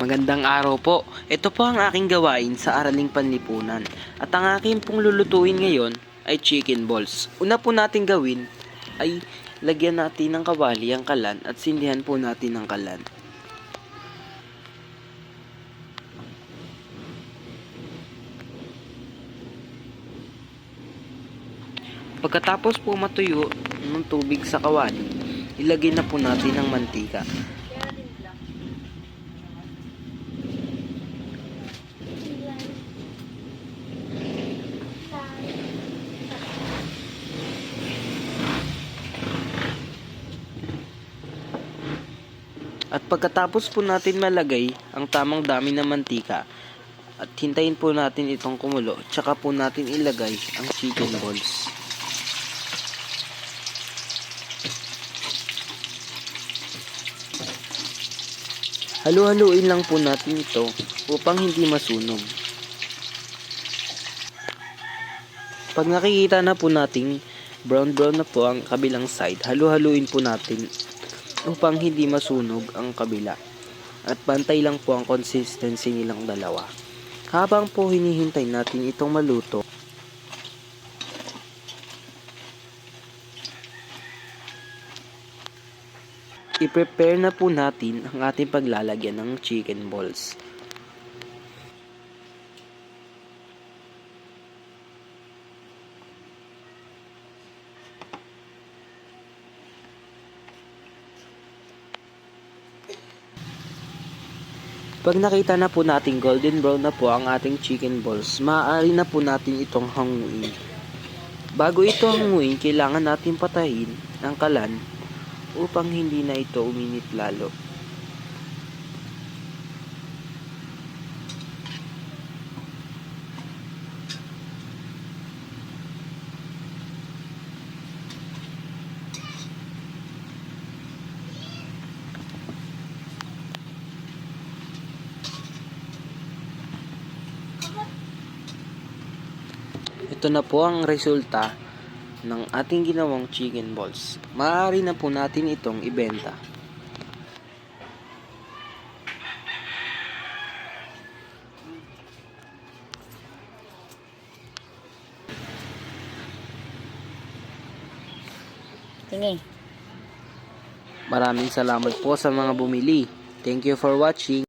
Magandang araw po. Ito po ang aking gawain sa Araling Panlipunan. At ang aking pong lulutuin ngayon ay chicken balls. Una po natin gawin ay lagyan natin ng kawali ang kalan at sindihan po natin ang kalan. Pagkatapos po matuyo ng tubig sa kawali, ilagay na po natin ang mantika. At pagkatapos po natin malagay ang tamang dami ng mantika at hintayin po natin itong kumulo, tsaka po natin ilagay ang chicken balls. Halu-haluin lang po natin ito upang hindi masunog. Pag nakikita na po nating brown na po ang kabilang side, halu-haluin po natin upang hindi masunog ang kabila. At pantay lang po ang consistency nilang dalawa. Habang po hinihintay natin itong maluto, i-prepare na po natin ang ating paglalagyan ng chicken balls. Pag nakita na po natin golden brown na po ang ating chicken balls, maaari na po natin itong hanguin. Bago ito hanguin, kailangan natin patayin ang kalan upang hindi na ito uminit lalo. Ito na po ang resulta ng ating ginawang chicken balls. Maaari na po natin itong ibenta. Tingin. Maraming salamat po sa mga bumili. Thank you for watching.